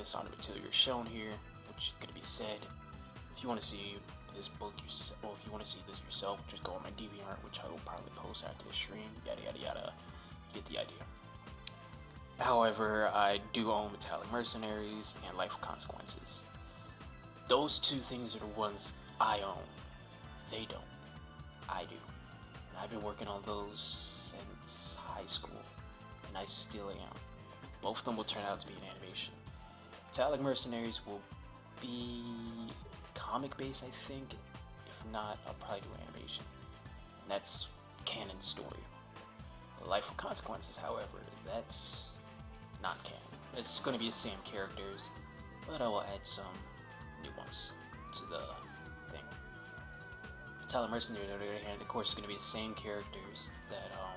Sonic material shown here, which is going to be said. If you want to see this book yourself, well, if you want to see this yourself, just go on my Devianart, which I will probably post after the stream. Yada yada yada. You get the idea. However, I do own Metallic Mercenaries and Life of Consequences. Those two things are the ones I own. They don't. I do. And I've been working on those since high school, and I still am. Both of them will turn out to be an animation. Metallic Mercenaries will be comic based, I think. If not, I'll probably do animation. And that's canon story. The Life of Consequences, however, that's not canon. It's going to be the same characters, but I will add some new ones to the thing. Metallic Mercenary, on the other hand, of course, is going to be the same characters that are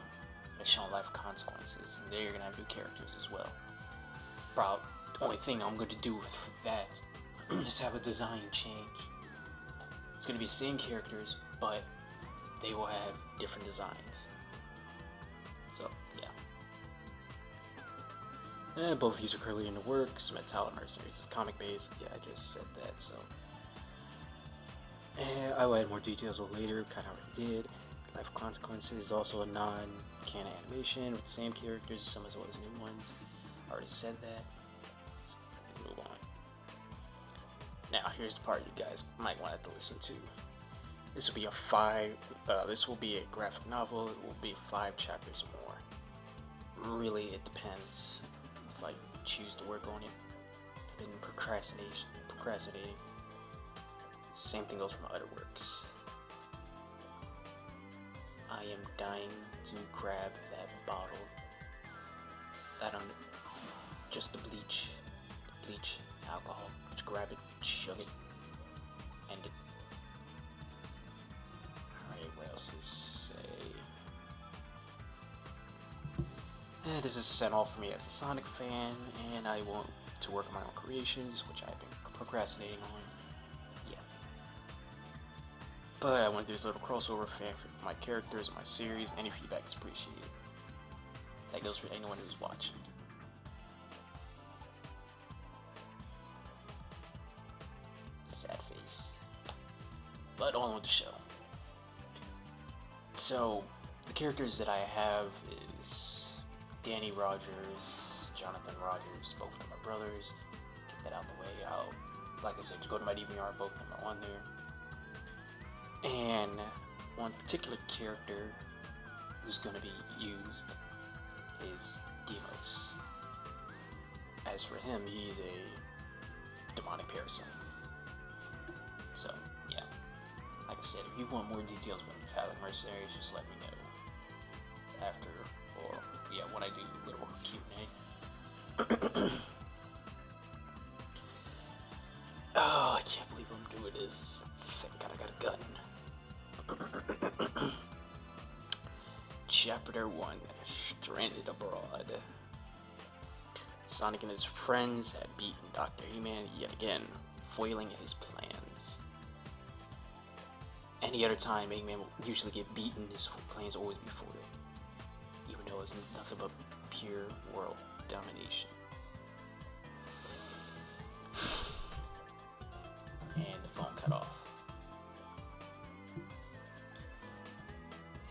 shown in Life of Consequences. And they're going to have new characters as well. Probably the only thing I'm going to do with that is have a design change. It's going to be the same characters, but they will have different designs. So, yeah. And both of these are currently in the works. Metallic Mercenaries is comic based. Yeah, I just said that, so. And I will add more details later, kind of already did. Life of Consequences is also a non-canon animation with the same characters, some as well as new ones. I already said that. Let's move on. Now, here's the part you guys might want to listen to. This will be this will be a graphic novel. It will be 5 chapters or more. Really, it depends if I choose to work on it. I've been procrastinating. Same thing goes for my other works. I am dying to grab that bottle. Just the bleach alcohol. Just grab it, chug it, end it. Alright, what else to say? This is sent off for me as a Sonic fan, and I want to work on my own creations, which I've been procrastinating on. Yeah. But I want to do this little crossover fanfic for my characters, my series. Any feedback is appreciated. That goes for anyone who's watching. Sad face. But on with the show. So, the characters that I have is Danny Rogers, Jonathan Rogers, both of them are brothers. Get that out the way. Like I said, just go to my DVR, both of them are on there. And one particular character who's going to be used is Demos. As for him, he's a demonic parasite. So, yeah. Like I said, if you want more details about Metallic Mercenaries, just let me know. After, or, yeah, when I do a little Q&A. Oh, I can't believe I'm doing this. Thank God I got a gun. Chapter 1, Stranded Abroad. Sonic and his friends had beaten Dr. Eggman yet again, foiling his plans. Any other time Eggman will usually get beaten, his plans always be foiled, even though it's nothing but pure world domination. And the phone cut off.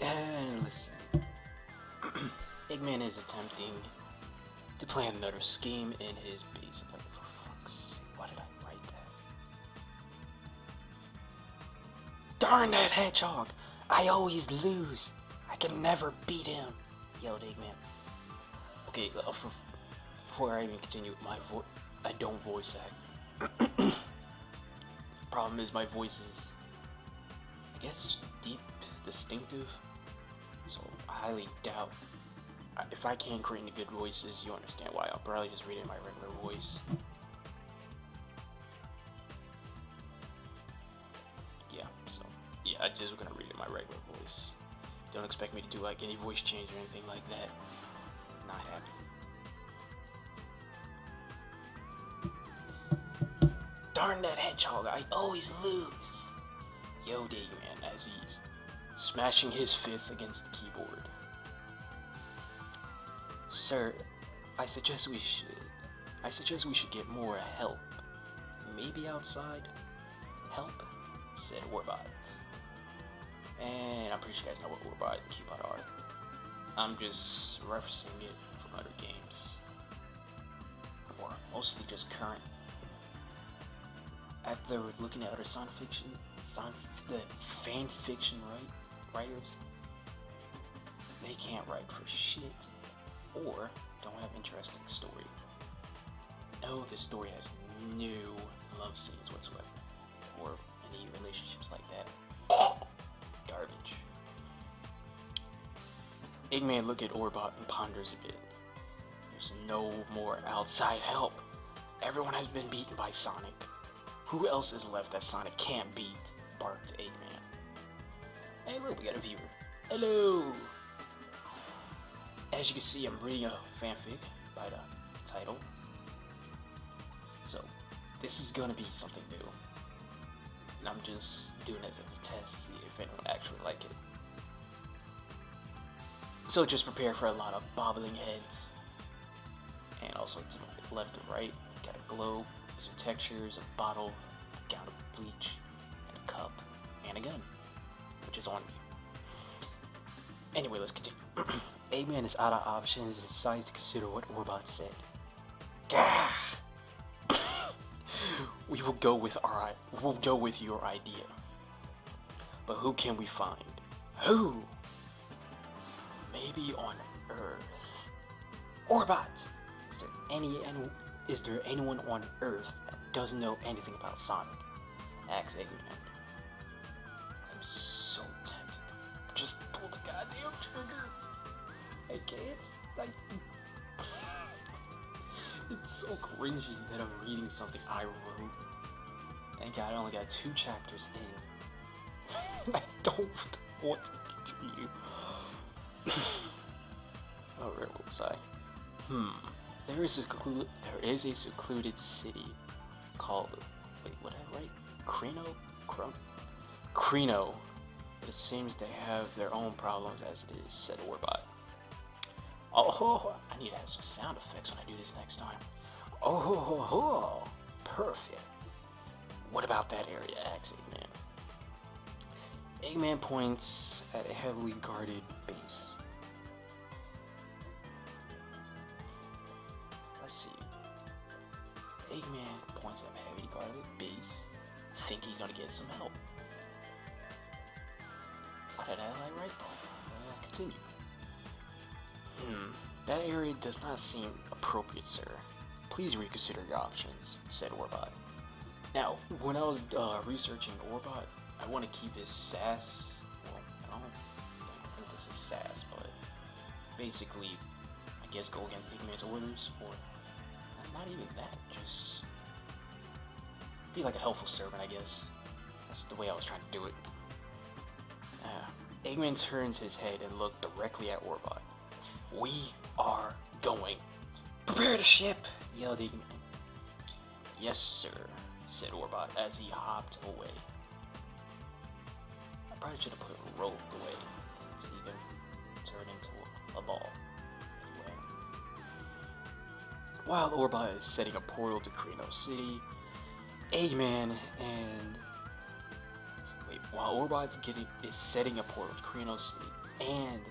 And listen, Eggman is attempting to plan another scheme in his base. But for fuck's sake, why did I write that? Darn that hedgehog! I always lose. I can never beat him. Yelled Eggman. Okay, before I even continue with my voice, I don't voice act. Problem is my voice is, I guess, deep, distinctive. So I highly doubt. If I can't create any good voices, you understand why. I'll probably just read it in my regular voice. Yeah, so yeah, I just gonna read it in my regular voice. Don't expect me to do like any voice change or anything like that. Not happening. Darn that hedgehog, I always lose. Yo, Devianart, as he's smashing his fist against the keyboard. Sir, I suggest we should. I suggest we should get more help. Maybe outside? Help? Said Warbot. And I'm pretty sure you guys know what Warbot and Cubot are. I'm just referencing it from other games. Or mostly just current. After looking at other the fan fiction writers, they can't write for shit, or don't have interesting story. No, the story has no love scenes whatsoever, or any relationships like that. Garbage. Eggman look at Orbot and ponders a bit. There's no more outside help. Everyone has been beaten by Sonic. Who else is left that Sonic can't beat? Barked Eggman. Hey look, we got a viewer. Hello! As you can see, I'm reading a fanfic by the title. So, this is gonna be something new. And I'm just doing it as a test to see if anyone actually like it. So just prepare for a lot of bobbling heads. And also to the left and right, got a globe, some textures, a bottle, a gallon of bleach, and a cup, and a gun, which is on me. Anyway, let's continue. Eggman is out of options and decides to consider what Orbot said. Gah! We will go with your idea. But who can we find? Who? Maybe on Earth. Orbot! Is there anyone on Earth that doesn't know anything about Sonic? Asked Eggman. I'm so tempted. Just pull the goddamn trigger. I can't. It's so cringy that I'm reading something I wrote. Thank God I only got 2 chapters in. I don't want to continue. Alright, what was I? There is a secluded city called, wait, what did I write? Crino. But it seems they have their own problems as it is, said Warbot. Oh, I need to have some sound effects when I do this next time. Oh, perfect. What about that area, asked Eggman. Eggman points at a heavily guarded base. Let's see. Eggman points at a heavily guarded base. Think he's gonna get some help. What did I write though? Continue. That area does not seem appropriate, sir. Please reconsider your options, said Warbot. Now, when I was researching Warbot, I want to keep his sass. Well, I don't think this is sass, but basically, I guess go against Eggman's orders, or not even that, just be like a helpful servant, I guess. That's the way I was trying to do it. Eggman turns his head and looked directly at Warbot. We are going. Prepare the ship, yelled Eggman. Yes, sir, said Warbot as he hopped away. I probably should have put a rope away so he can turn into a ball. Anyway. While Warbot is setting a portal to Crino City, while Warbot is setting a portal to Crino City and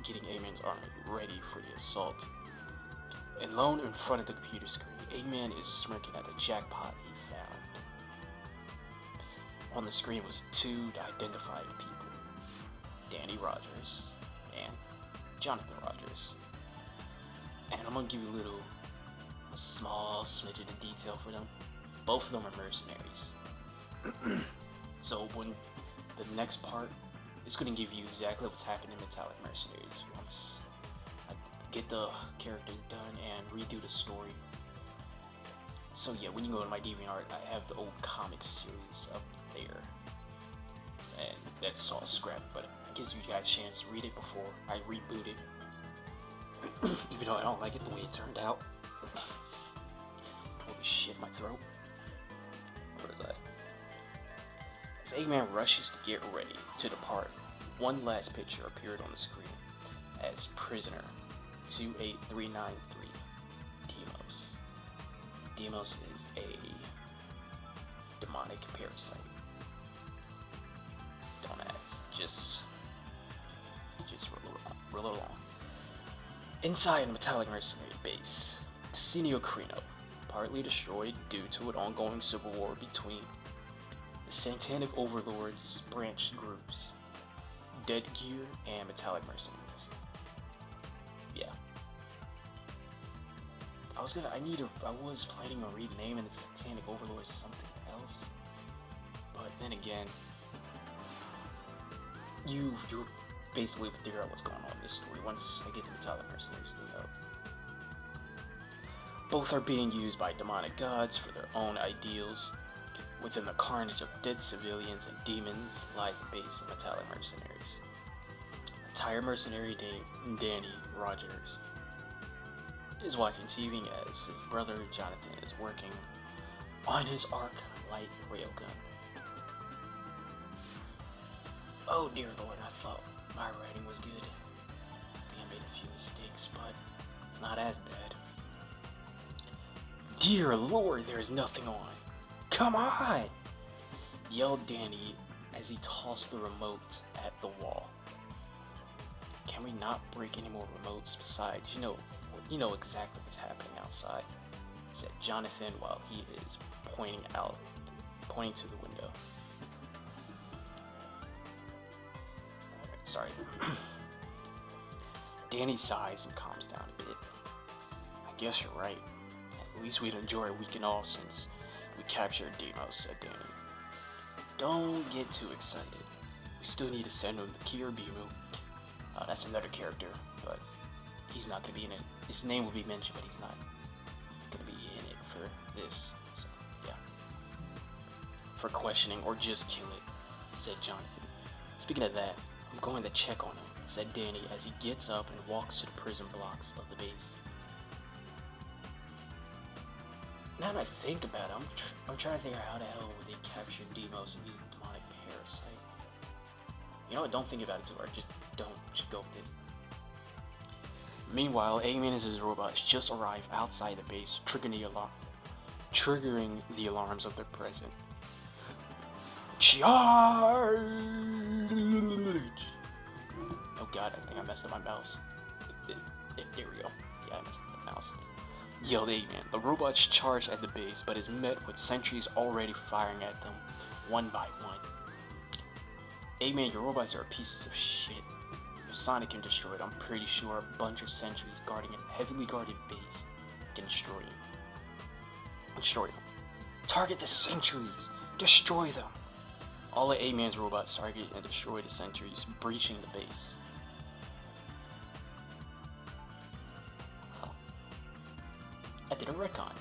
getting Eggman's army ready for the assault. Alone in front of the computer screen, Eggman is smirking at the jackpot he found. On the screen was 2 identified people, Danny Rogers and Jonathan Rogers. And I'm gonna give you a small smidgen of detail for them. Both of them are mercenaries. So when the next part, it's going to give you exactly what's happening in Metallic Mercenaries once I get the characters done and redo the story. So yeah, when you go to my Devianart, I have the old comic series up there. And that's all scrapped, but it gives you guys a chance to read it before I reboot it. Even though I don't like it the way it turned out. Holy shit, my throat. What is that? As Eggman rushes to get ready to depart, one last picture appeared on the screen as prisoner 28393 Demos. Deimos is a demonic parasite. Don't ask. Just roll along. Inside the metallic mercenary base, Senio Crino, partly destroyed due to an ongoing civil war between the Satanic Overlords branch groups, Dead Gear and Metallic Mercenaries. Yeah. I was planning on renaming the Satanic Overlords something else, but then again, you basically figure out what's going on in this story once I get the Metallic Mercenaries thing up. Both are being used by demonic gods for their own ideals. Within the carnage of dead civilians and demons lies the base of Metallic Mercenaries. A tired mercenary named Danny Rogers is watching TV as his brother Jonathan is working on his arc light railgun. Oh dear lord, I thought my writing was good. I think I made a few mistakes, but it's not as bad. Dear lord, there's nothing on. Come on! Yelled Danny as he tossed the remote at the wall. Can we not break any more remotes? Besides, you know exactly what's happening outside, said Jonathan while he is pointing to the window. Sorry. Danny sighs and calms down a bit. I guess you're right. At least we'd enjoy a weekend off since we captured Deimos, said Danny. Don't get too excited. We still need to send him to Kiribimu. That's another character, but he's not going to be in it. His name will be mentioned, but he's not going to be in it for this. So, yeah. For questioning or just kill it, said Jonathan. Speaking of that, I'm going to check on him, said Danny as he gets up and walks to the prison blocks of the base. Now that I think about it, I'm trying to figure out how the hell would they capture Deimos if he's a demonic parasite. You know what, don't think about it too hard, just go with it. Meanwhile, Eggman and his robots just arrive outside the base, triggering the alarms of their presence. Charge! Oh god, I think I messed up my mouse. There we go. Yeah, I messed up the mouse. Yelled Eggman. The robots charge at the base, but is met with sentries already firing at them, one by one. Eggman, your robots are pieces of shit. If Sonic can destroy it, I'm pretty sure a bunch of sentries guarding a heavily guarded base can destroy it. Destroy them. Target the sentries! Destroy them! All of Eggman's robots target and destroy the sentries, breaching the base. Huh. I did a retcon.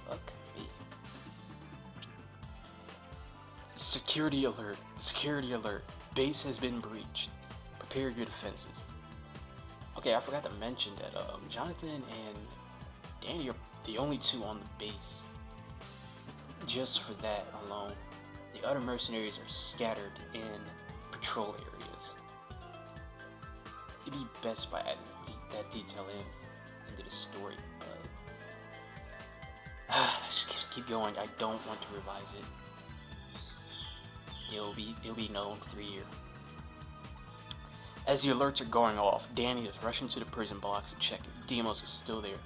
Fuck me. Security alert. Security alert. Base has been breached. Prepare your defenses. Okay, I forgot to mention that Jonathan and Danny are the only two on the base. Just for that alone. The other mercenaries are scattered in patrol areas. It'd be best if I add that detail into the story, but just keep going. I don't want to revise it. It'll be known for a year. As the alerts are going off, Danny is rushing to the prison blocks to check if Deimos is still there.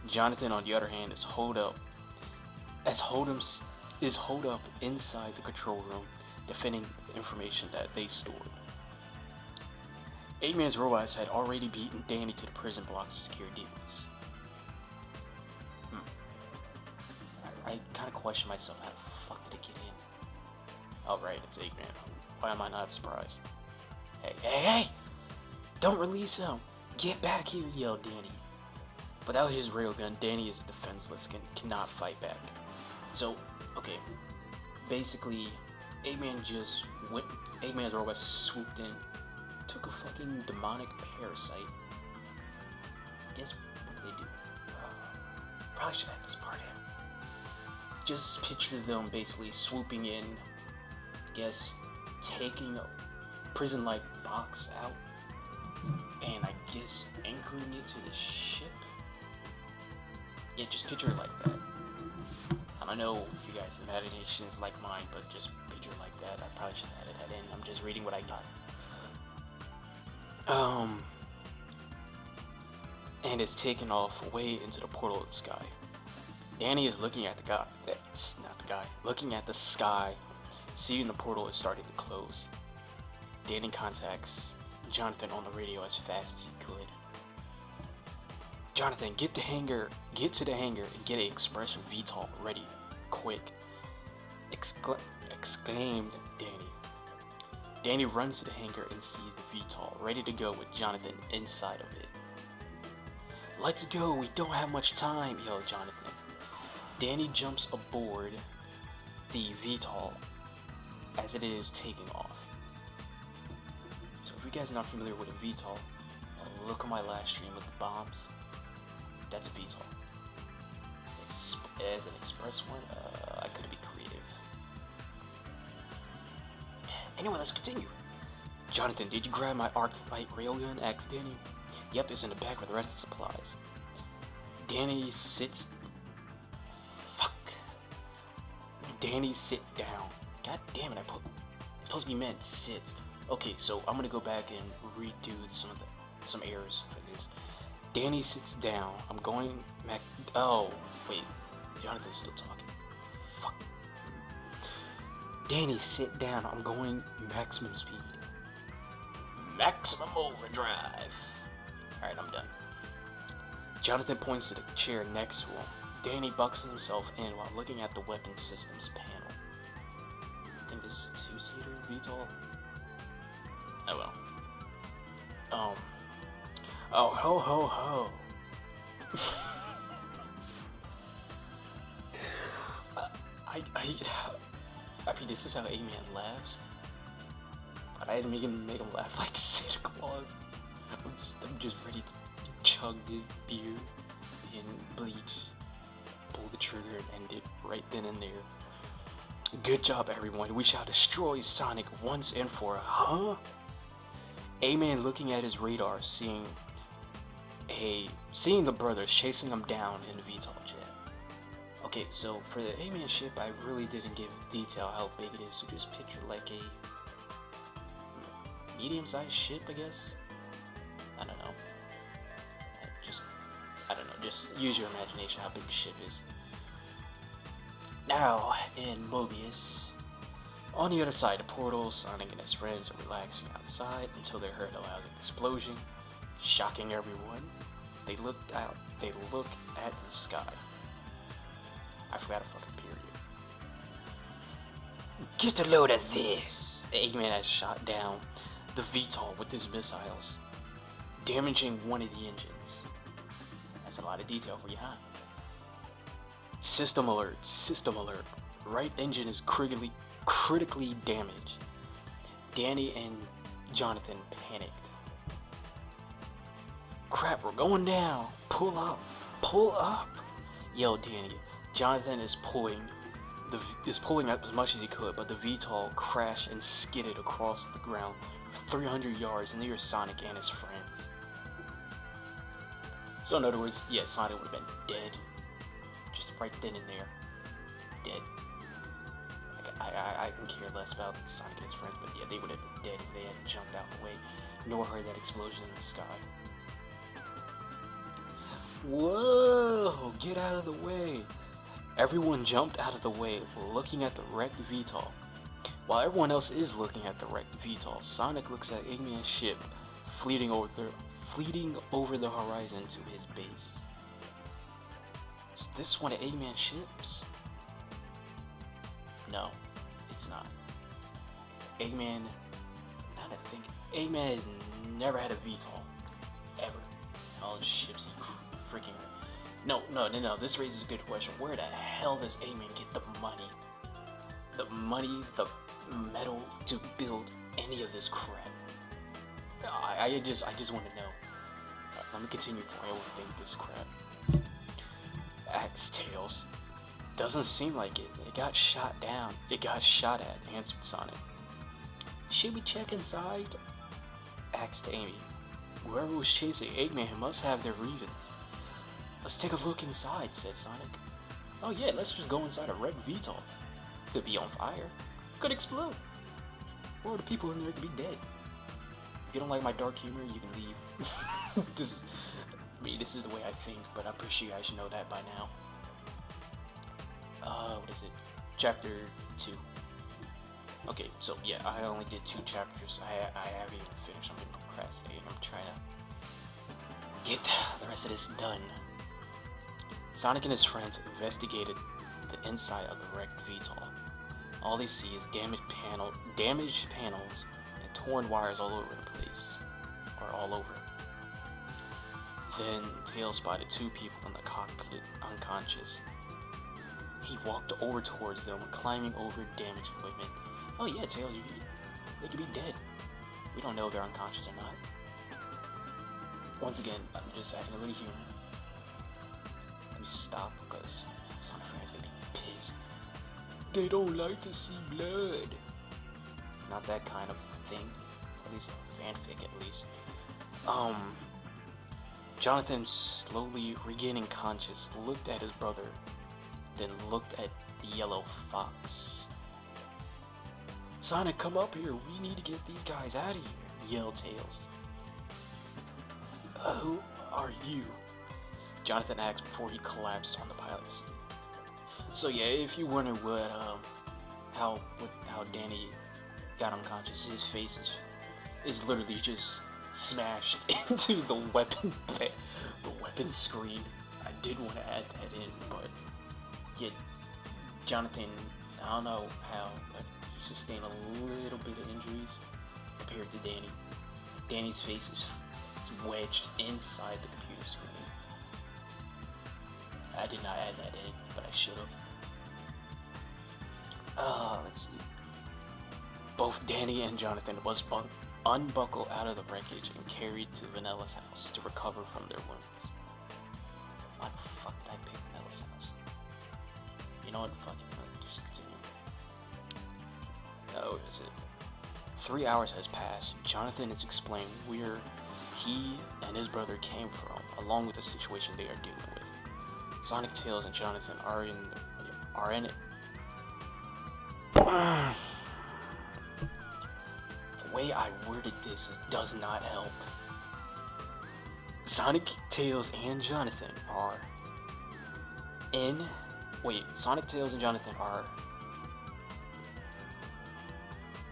Jonathan, on the other hand, is holed up inside the control room, defending the information that they stored. Eggman's robots had already beaten Danny to the prison blocks to secure Deimos. I kind of question myself, how the fuck did it get in? Oh right, it's Eggman. Why am I not surprised? Hey! Don't release him! Get back here, yelled Danny. Without his railgun, Danny is defenseless, cannot fight back. So, okay, basically, Eggman's robot swooped in, took a fucking demonic parasite. Guess what do they do? Probably should have this part in. Just picture them basically swooping in, guess taking a prison-like box out, and I guess anchoring it to the ship. Yeah, just picture it like that. I don't know if you guys' imagination is like mine, but just picture it like that. I probably should have added that in. I'm just reading what I got. And it's taken off way into the portal of the sky. Danny is looking at the guy. That's not the guy. Looking at the sky, seeing the portal is starting to close. Danny contacts Jonathan on the radio as fast as he could. Jonathan, get to the hangar and get an express VTOL ready, quick! Exclaimed Danny. Danny runs to the hangar and sees the VTOL ready to go with Jonathan inside of it. Let's go, we don't have much time, yelled Jonathan. Danny jumps aboard the VTOL as it is taking off. So if you guys are not familiar with a VTOL, look at my last stream with the bombs. That's a VTOL. As an express one, I couldn't be creative. Anyway, let's continue. Jonathan, did you grab my arc light railgun? Asked Danny. Yep, it's in the back with the rest of the supplies. Danny sits. Fuck. Danny, sit down. God damn it! It's supposed to be meant sit. Okay, so I'm gonna go back and redo some errors for this. Danny sits down. I'm going back. Oh wait, Jonathan's still talking. Fuck. Danny, sit down. I'm going maximum speed. Maximum overdrive. Alright, I'm done. Jonathan points to the chair next to him. Danny buckles himself in while looking at the weapon systems panel. I think this is a two-seater VTOL. Oh well. Oh, ho ho ho. I mean, this is how A-Man laughs. But I didn't make him laugh like Santa Claus. I'm just ready to chug this beer and bleach, pull the trigger and end it right then and there. Good job, everyone. We shall destroy Sonic once and for huh? A-Man looking at his radar, seeing the brothers chasing him down in the VTOL jet. Okay, so for the A-Man ship, I really didn't give detail how big it is, so just picture like a medium-sized ship, I guess. I don't know. Just use your imagination how big the ship is. Now, in Mobius, on the other side of the portal, Sonic and his friends are relaxing outside until they heard a loud explosion, shocking everyone. They look at the sky. I forgot a fucking period. Get a load of this! Eggman has shot down the VTOL with his missiles, damaging one of the engines. That's a lot of detail for you, huh? System alert, system alert. Right engine is critically damaged. Danny and Jonathan panicked. Crap, we're going down. Pull up, yelled Danny. Jonathan is pulling up as much as he could, but the VTOL crashed and skidded across the ground 300 yards near Sonic and his friends. So in other words, yeah, Sonic would have been dead. Just right then and there. Dead. I can care less about Sonic and his friends, but yeah, they would have been dead if they hadn't jumped out of the way, nor heard that explosion in the sky. Whoa! Get out of the way! Everyone jumped out of the way, looking at the wrecked VTOL. While everyone else is looking at the wrecked VTOL, Sonic looks at Eggman's ship, fleeting over the horizon to his base. Is this one of Eggman's ships? No, it's not. Eggman, now that I think, Eggman has never had a VTOL. Ever. All the ships he freaking... No, this raises a good question. Where the hell does Eggman get the money? The metal to build any of this crap? I just want to know. Right, let me continue before I overthink this crap. Axe Tails. Doesn't seem like it. It got shot down. It got shot at, answered Sonic. Should we check inside? Asked Amy. Whoever was chasing Eggman must have their reasons. Let's take a look inside, said Sonic. Oh yeah, let's just go inside a red VTOL. Could be on fire. Could explode. Or the people in there could be dead. If you don't like my dark humor, you can leave. This is the way I think, but I'm pretty sure you guys should know that by now. What is it? Chapter 2. Okay, so yeah, I only did 2 chapters. I haven't even finished. I'm procrastinating. I'm trying to get the rest of this done. Sonic and his friends investigated the inside of the wrecked VTOL. All they see is damaged panels and torn wires all over the place, or all over. Then Tails spotted 2 people in the cockpit unconscious. He walked over towards them, climbing over damaged equipment. Oh yeah, Tails, they could be dead. We don't know if they're unconscious or not. Once again, I'm just adding a little humor. Let me stop because Sonic fans gonna be pissed. They don't like to see blood. Not that kind of thing. At least fanfic, at least. Jonathan, slowly regaining conscious, looked at his brother, then looked at the yellow fox. Sonic, come up here. We need to get these guys out of here, yelled Tails. Who are you? Jonathan asked before he collapsed on the pilot seat. So yeah, if you wonder how Danny got unconscious, his face is literally just smashed into the weapon screen. I did want to add that in, but yeah, Jonathan, I don't know how, but he sustained a little bit of injuries compared to Danny. Danny's face is wedged inside the computer screen. I did not add that in, but I should have. Let's see. Both Danny and Jonathan was unbuckled out of the wreckage and carried to Vanilla's house to recover from their wounds. Why the fuck did I pick Vanilla's house? You know what? Fuck it. Just continue. Oh, is it? 3 hours has passed. Jonathan is explaining where he and his brother came from, along with the situation they are dealing with. Sonic, Tails, and Jonathan are in it. The way I worded this does not help. Sonic, Tails, and Jonathan are in... Wait, Sonic, Tails, and Jonathan are...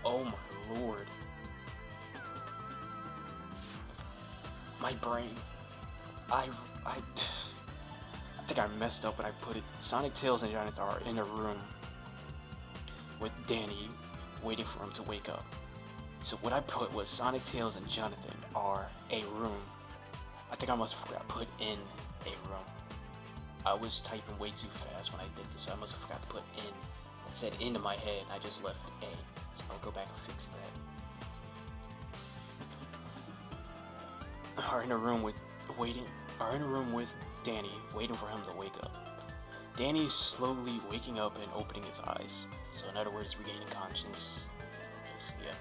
Oh my lord. My brain. I think I messed up when I put it. Sonic, Tails, and Jonathan are in a room with Danny, waiting for him to wake up. So what I put was Sonic, Tails, and Jonathan are a room. I think I must have forgot to put in a room. I was typing way too fast when I did this, so I must have forgot to put in. I said into my head, I just left A. So I'll go back and fix that. Are in a room with Danny, waiting for him to wake up. Danny's slowly waking up and opening his eyes. So in other words, regaining conscience. Yeah.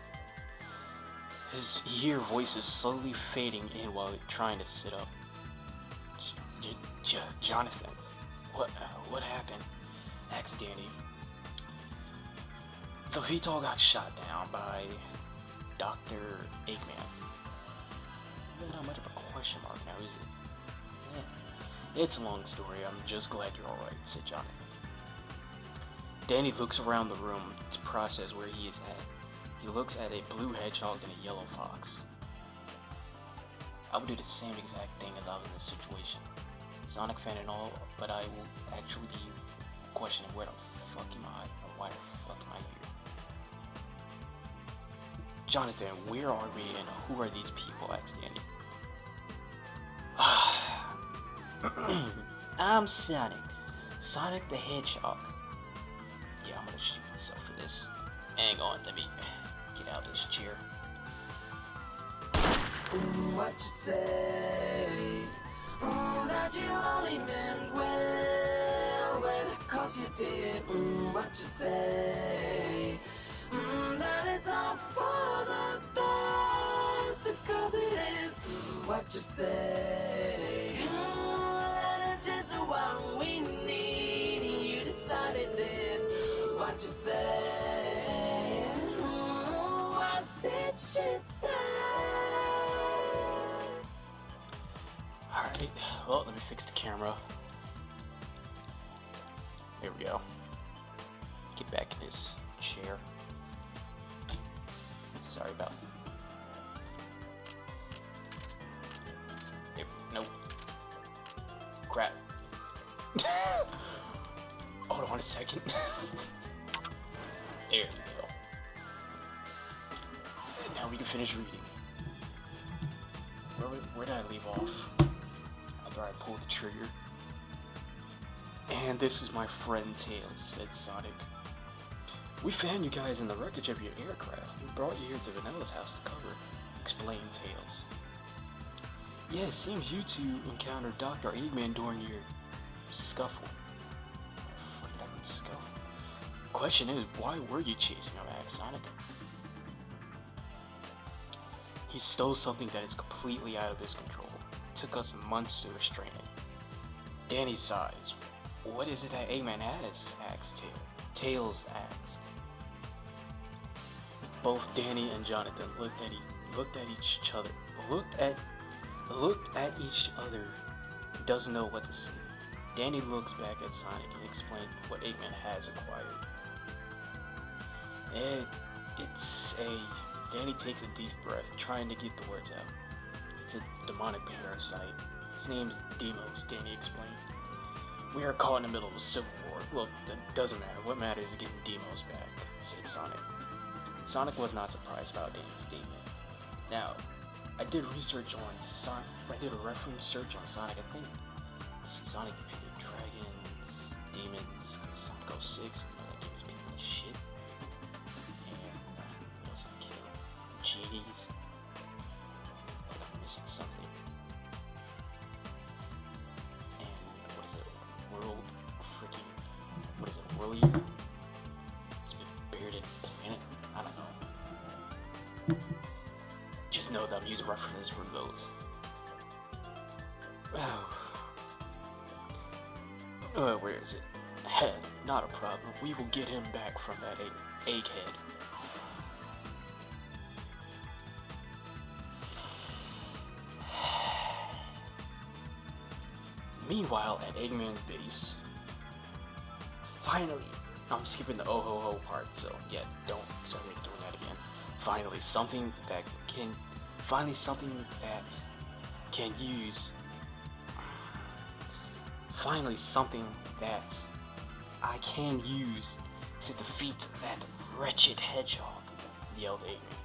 His ear voice is slowly fading in while trying to sit up. Jonathan, what happened? Asked Danny. The VTOL got shot down by Dr. Eggman. Not much of a question mark now, is it? It's a long story. I'm just glad you're alright, said Jonathan. Danny looks around the room to process where he is at. He looks at a blue hedgehog and a yellow fox. I would do the same exact thing as I was in this situation. Sonic fan and all, but I will actually be questioning where the fuck am I, and why the fuck am I here? Jonathan, where are we and who are these people? Asked Danny. I'm Sonic. Sonic the Hedgehog. Yeah, I'm gonna shoot myself for this. Hang on, let me get out of this chair. What you say? That you only meant well, cause you did. What you say? That it's all for the best, cause it is. What you say? That is what we need. You decided this. What you say? What did she say? Alright, well, let me fix the camera. There we go. Get back in this chair. Sorry about. There, nope. Crap. Hold on a second. There we go. And now we can finish reading. Where did I leave off? After I pulled the trigger. And this is my friend Tails, said Sonic. We found you guys in the wreckage of your aircraft. We brought you here to Vanilla's house to cover, explained Tails. Yeah, it seems you two encountered Dr. Eggman during your scuffle. What did I mean, scuffle? Question is, why were you chasing him, asked Sonic? He stole something that is completely out of his control. It took us months to restrain it. Danny sighs. What is it that Eggman has? Asked Tails. Tails asked. Both Danny and Jonathan looked at each other. Doesn't know what to say. Danny looks back at Sonic and explains what Eggman has acquired. Danny takes a deep breath, trying to get the words out. It's a demonic parasite. His name's Demos, Danny explained. We are caught in the middle of a civil war. Look, that doesn't matter. What matters is getting Demos back, said Sonic. Sonic was not surprised about Danny's statement. Now, I did research on Sonic. I did a reference search on Sonic. I think Sonic defeated dragons, demons, Sonic 06, that gives people shit. And what else did I kill? Genies. Like I'm missing something. And what is it? World freaking. What is it? Whirly? It's been buried in a planet? I don't know. Just know that I'm using references for those. Where is it? Head, not a problem. We will get him back from that egghead. Meanwhile, at Eggman's base, finally, I'm skipping the oh ho ho part, so yeah, don't start me doing that again. Finally, something that I can use to defeat that wretched hedgehog, yelled Eggman.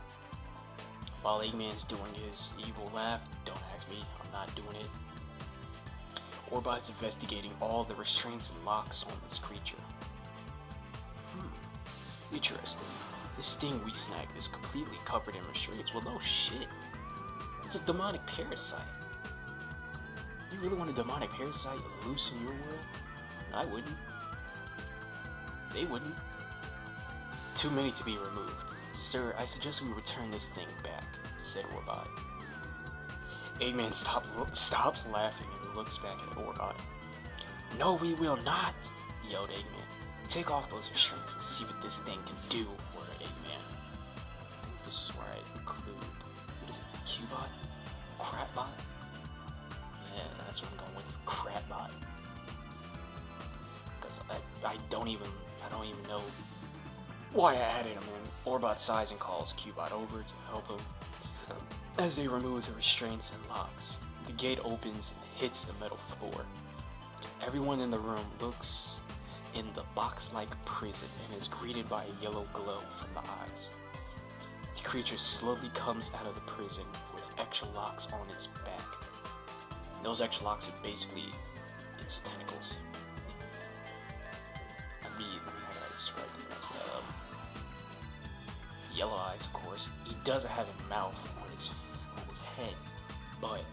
While Eggman's doing his evil laugh, don't ask me, I'm not doing it. Orbot's investigating all the restraints and locks on this creature. Interesting. This thing we snagged is completely covered in restraints. Well, no shit. It's a demonic parasite. You really want a demonic parasite loose in your world? I wouldn't. They wouldn't. Too many to be removed. Sir, I suggest we return this thing back, said Orbot. Eggman stops laughing and looks back at Orbot. No, we will not, yelled Eggman. Take off those restraints and see what this thing can do, word Eggman. I think this is where I include, what is it, Q-Bot? Crapbot? Yeah, that's what I'm going with, Crapbot. Because I don't even know why I added him in. Orbot sighs and calls Q-Bot over to help him as they remove the restraints and locks. The gate opens and hits the metal floor. Everyone in the room looks in the box-like prison and is greeted by a yellow glow from the eyes. The creature slowly comes out of the prison with extra locks on its back. Those extra locks are basically its tentacles. How do I describe these? Yellow eyes, of course. He doesn't have a mouth on his head, but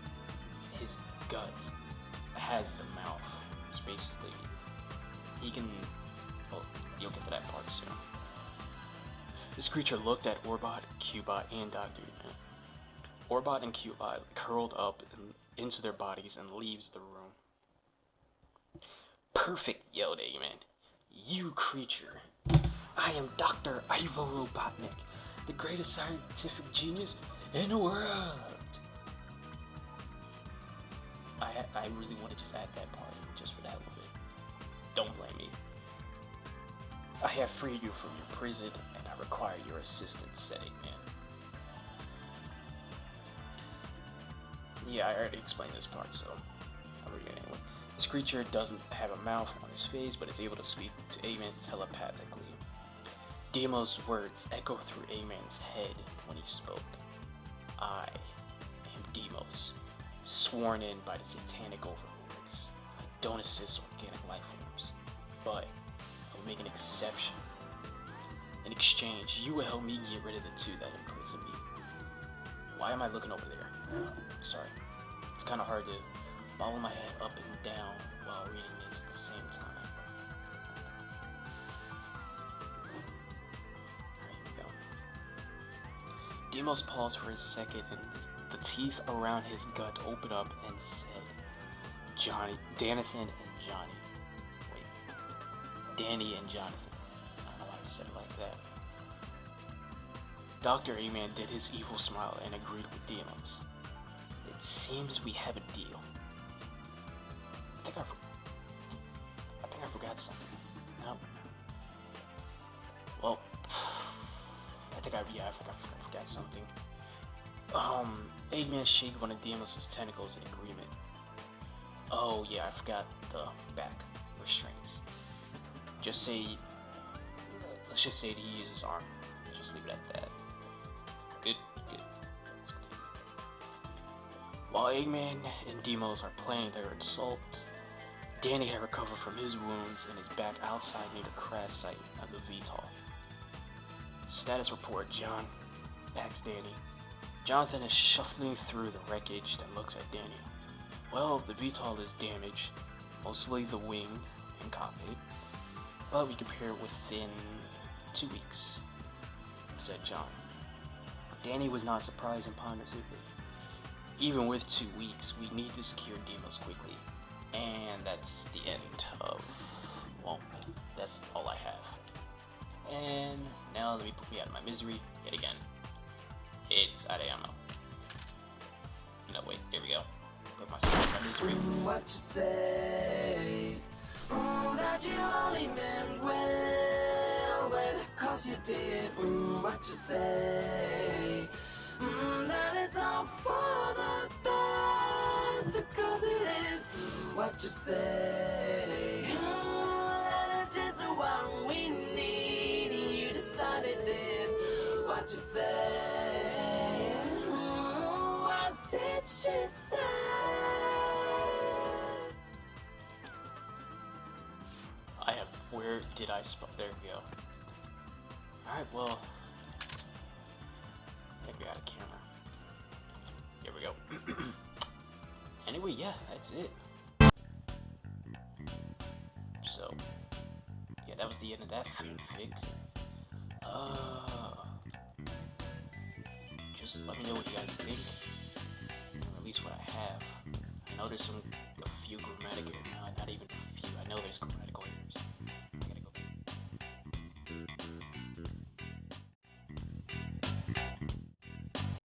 his gut has the mouth. It's basically, he can, well, you'll get to that part soon. This creature looked at Orbot, Q-Bot, and Dr. Eggman. Orbot and Q-Bot curled up into their bodies and leaves the room. perfect, yelled Eggman. You creature. I am Dr. Ivo Robotnik, the greatest scientific genius in the world. I really want to just add that part, just for that little bit. Don't blame me. I have freed you from your prison, and I require your assistance, said Eggman. Yeah, I already explained this part, so I'll read it anyway. This creature doesn't have a mouth on his face, but is able to speak to Eggman telepathically. Deimos' words echo through Eggman's head when he spoke. I am Deimos, sworn in by the satanic overlords. I don't assist organic life forms, but I will make an exception. In exchange, you will help me get rid of the two that imprison me. Why am I looking over there? Sorry. It's kind of hard to follow my head up and down while reading this at the same time. Alright, here we go. Deimos paused for a second, and the teeth around his gut opened up and said, Danathan and Johnny. Wait. Danny and Jonathan. I don't know why I said it like that. Dr. Eggman did his evil smile and agreed with Deimos. It seems we have a deal. I think I forgot something. No. Well, I forgot something. Eggman shake one of Deimos' tentacles in agreement. Oh yeah, I forgot the back restraints. Let's just say he uses his arm. Just leave it at that. Good. While Eggman and Deimos are planning their assault, Danny had recovered from his wounds and is back outside near the crash site of the VTOL. Status report, John. Asks Danny. Jonathan is shuffling through the wreckage that looks at Danny. Well, the VTOL is damaged, mostly the wing and cockpit, but we can repair it within 2 weeks, said John. Danny was not surprised and pondered deeply. Even with 2 weeks, we need to secure Deimos quickly. And that's the end of, well, that's all I have. And now let me put me out of my misery yet again. It's out of ammo. No, wait, here we go. Put myself out of my misery. What you say? That you only meant well, cause you did. What you say? That it's all for the best, cause it is. What you say? That it's just what we need, you decided this. What you say? What did she say? Where did I spot? There we go. Alright, well, I think we got a camera. Here we go. Anyway, yeah, that's it. So, yeah, that was the end of that fanfic. Just let me know what you guys think, or at least what I have. I know there's a few grammatical, not even a few, I know there's grammatical errors.